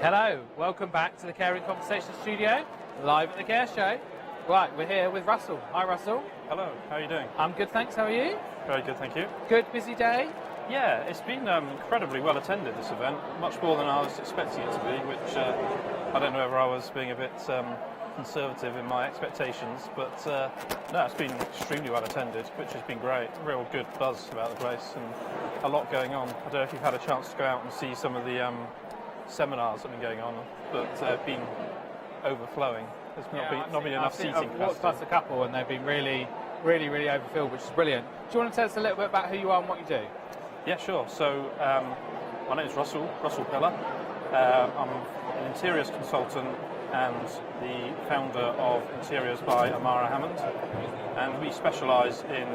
Hello, welcome back to the Caring Conversation Studio, live at the Careshow. Right, we're here with Russell. Hi Russell. Hello, how are you doing? I'm good, thanks. How are you? Very good, thank you. Good, busy day? Yeah, it's been incredibly well attended, this event, much more than I was expecting it to be, which I don't know whether I was being a bit conservative in my expectations, but no, it's been extremely well attended, which has been great. Real good buzz about the place and a lot going on. I don't know if you've had a chance to go out and see some of the seminars that have been going on, but been overflowing. There's not been enough seating. I've walked past a couple and they've been really overfilled, which is brilliant. Do you want to tell us a little bit about who you are and what you do? Yeah, sure. So my name is Russell Peller. I'm an interiors consultant and the founder of Interiors by Amara Hammond, and we specialise in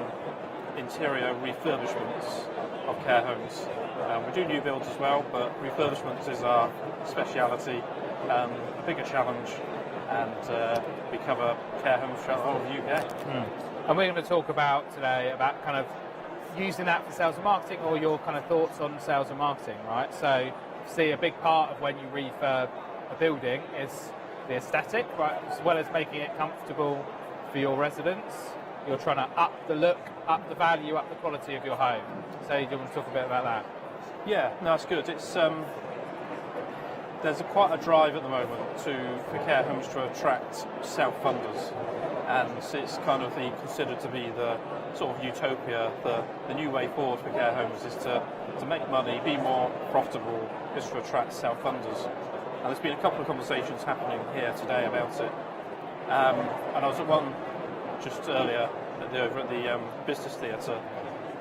interior refurbishments of care homes. We do new builds as well, but refurbishments is our speciality, a bigger challenge, and we cover care homes throughout the whole of the UK. And we're going to talk about today about kind of using that for sales and marketing, or your kind of thoughts on sales and marketing, right? So, see, a big part of when you refurb a building is the aesthetic, right? As well as making it comfortable for your residents, you're trying to up the look, up the value, up the quality of your home. So, do you want to talk a bit about that? Yeah, no, it's good. It's there's quite a drive at the moment for care homes to attract self-funders, and it's kind of considered to be the sort of utopia. The new way forward for care homes is to make money, be more profitable, is to attract self-funders. And there's been a couple of conversations happening here today about it. And I was at one just earlier over at the business theatre,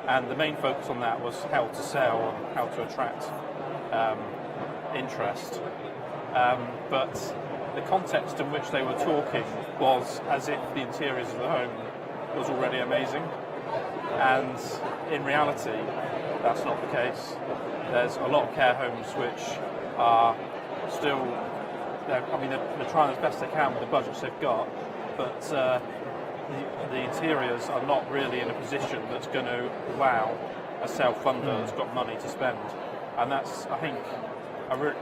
and the main focus on that was how to sell and how to attract interest. But the context in which they were talking was as if the interiors of the home was already amazing. And in reality, that's not the case. There's a lot of care homes which are still, they're trying as best they can with the budgets they've got, but the interiors are not really in a position that's going to wow a self-funder that's got money to spend. And that's, I think,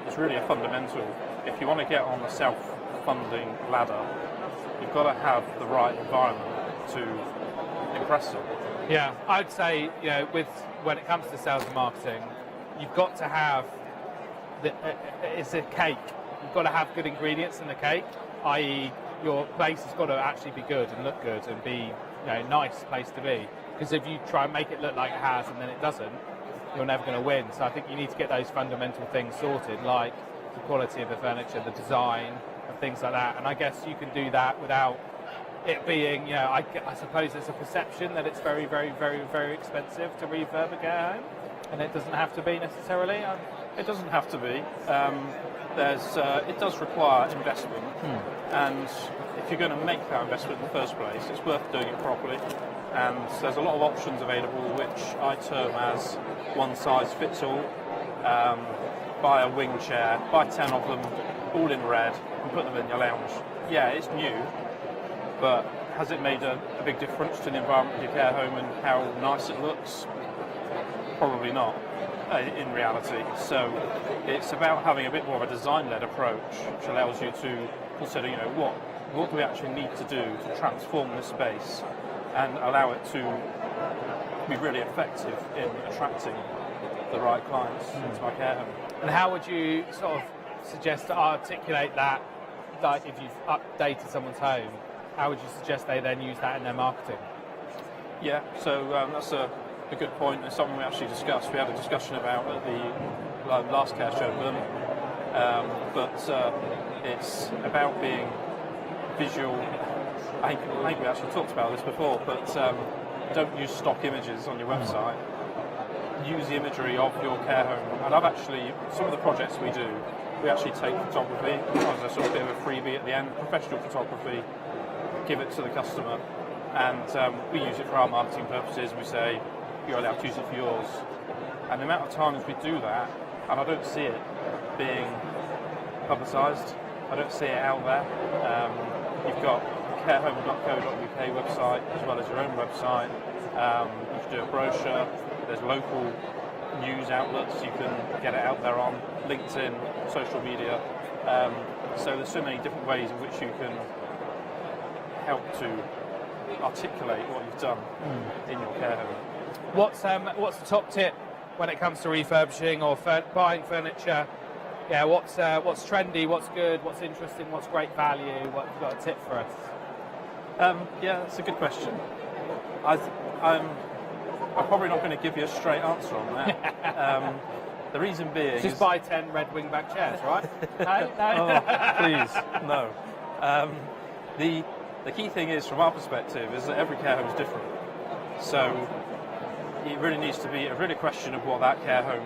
it's really a fundamental. If you want to get on the self-funding ladder, you've got to have the right environment to impress them. Yeah, I'd say, when it comes to sales and marketing, you've got to have it's a cake. You've got to have good ingredients in the cake, i.e. your base has got to actually be good and look good and be nice place to be. Because if you try and make it look like it has and then it doesn't, you're never going to win. So I think you need to get those fundamental things sorted, like the quality of the furniture, the design, and things like that. And I guess you can do that without it being, I suppose there's a perception that it's very, very, very, very expensive to refurb a care home, and it doesn't have to be necessarily. It doesn't have to be. It does require investment, and if you're going to make that investment in the first place, it's worth doing it properly. And there's a lot of options available, which I term as one size fits all. Buy a wing chair, buy 10 of them, all in red, and put them in your lounge. Yeah, it's new, but has it made a big difference to the environment of your care home and how nice it looks? Probably not, in reality. So it's about having a bit more of a design-led approach, which allows you to consider, what do we actually need to do to transform this space and allow it to be really effective in attracting the right clients into my care home. And how would you sort of suggest to articulate that, like if you've updated someone's home, how would you suggest they then use that in their marketing? Yeah, so that's a good point. It's something we actually discussed. We had a discussion about at the last Careshow in Birmingham. But it's about being visual. I think we actually talked about this before, but don't use stock images on your website. Use the imagery of your care home. And some of the projects we do, we actually take photography as a sort of bit of a freebie at the end, professional photography, give it to the customer, and we use it for our marketing purposes. We say, you're allowed to use it for yours. And the amount of times we do that, and I don't see it being publicised, I don't see it out there. You've got carehome.co.uk website as well as your own website. You can do a brochure. There's local news outlets you can get it out there on, LinkedIn, social media. So there's so many different ways in which you can help to articulate what you've done in your care home. What's the top tip when it comes to refurbishing or buying furniture? Yeah, what's trendy, what's good, what's interesting, what's great value? What have you got a tip for us? Yeah, that's a good question. I'm probably not going to give you a straight answer on that. The reason being just buy 10 red wingback chairs, right? No? Oh, please, no. The key thing is, from our perspective, is that every care home is different. So it really needs to be a really question of what that care home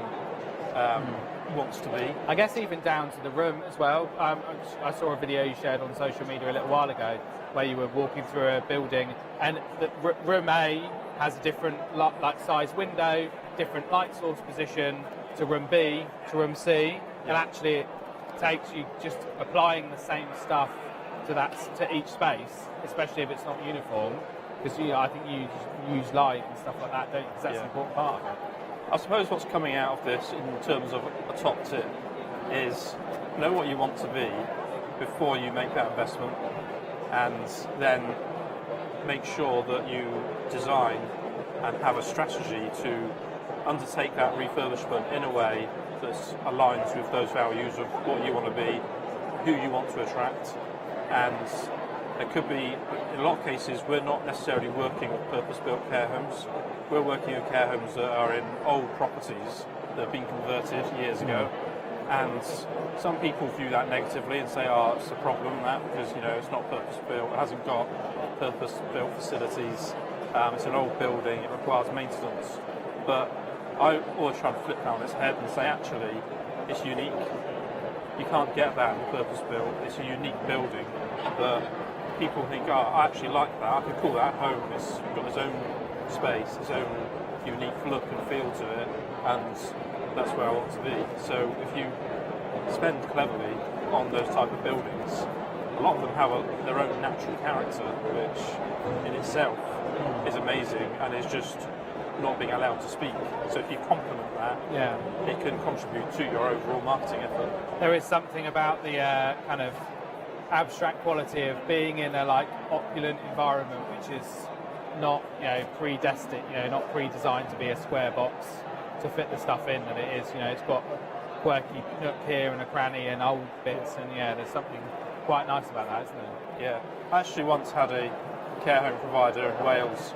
wants to be. I guess even down to the room as well. I saw a video you shared on social media a little while ago where you were walking through a building, and the room A has a different size window, different light source position to room B to room C, and actually it takes you just applying the same stuff to each space, especially if it's not uniform, because I think you use light and stuff like that, don't you? Because that's an important part of it. I suppose what's coming out of this in terms of a top tip is know what you want to be before you make that investment, and then make sure that you design and have a strategy to undertake that refurbishment in a way that aligns with those values of what you want to be, who you want to attract. And it could be, in a lot of cases, we're not necessarily working with purpose-built care homes. We're working with care homes that are in old properties that have been converted years ago. And some people view that negatively and say, oh, it's a problem, that, because it's not purpose-built, it hasn't got purpose-built facilities, it's an old building, it requires maintenance. But I always try to flip that on its head and say, actually, it's unique. You can't get that in purpose-built. It's a unique building that people think, oh, I actually like that. I can call that home. It's got its own space, its own unique look and feel to it, and that's where I want to be. So if you spend cleverly on those type of buildings, a lot of them have their own natural character, which in itself is amazing and is just not being allowed to speak. So if you complement that, it can contribute to your overall marketing effort. There is something about the kind of abstract quality of being in a opulent environment, which is not predestined, not pre-designed to be a square box to fit the stuff in. That it is, it's got quirky nook here and a cranny and old bits, and there's something quite nice about that, isn't there? Yeah, I actually once had a care home provider in Wales.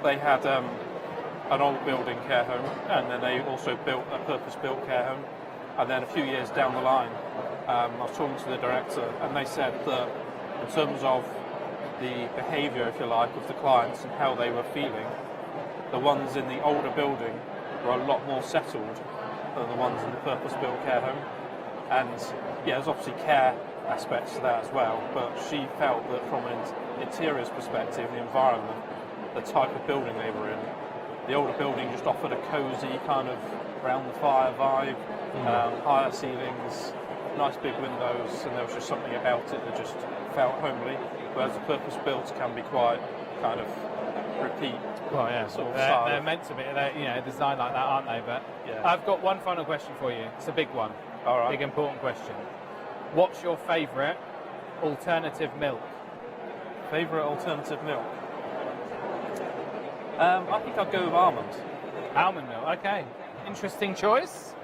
They had an old building care home, and then they also built a purpose-built care home. And then a few years down the line, I was talking to the director, and they said that in terms of the behaviour, if you like, of the clients and how they were feeling, the ones in the older building were a lot more settled than the ones in the purpose-built care home. And there's obviously care aspects to that as well, but she felt that from an interiors perspective, the environment, the type of building they were in, the older building just offered a cosy kind of round the fire vibe, higher ceilings, nice big windows, and there was just something about it that just felt homely, whereas the purpose-built can be quite kind of repeat. Well, sort of they're meant to be, designed like that, aren't they? But I've got one final question for you. It's a big one. All right. Big important question. What's your favourite alternative milk? Favourite alternative milk? I think I'd go with almond. Almond milk, okay. Interesting choice.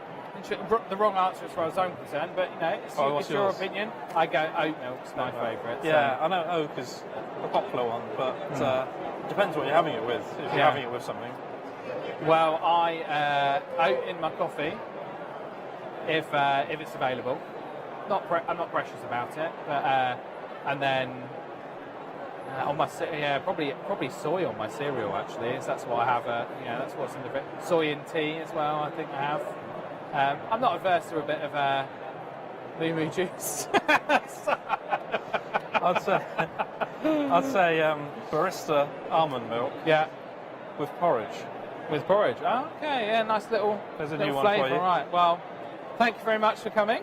The wrong answer as far as I'm concerned, but it's your opinion. I go oat milk's my favourite. Yeah, I know oat is a popular one, but it depends what you're having it with. If you're having it with something. Well, I oat in my coffee if it's available. I'm not precious about it, but and then on my probably soy on my cereal actually. That's what I have. That's what's in the bit. Soy in tea as well. I think I have. I'm not averse to a bit of moo juice. I'd say barista almond milk. Yeah. With porridge. With porridge. Oh, okay. Yeah. Nice little. There's a little new one flavour. for you. Right. Well, thank you very much for coming.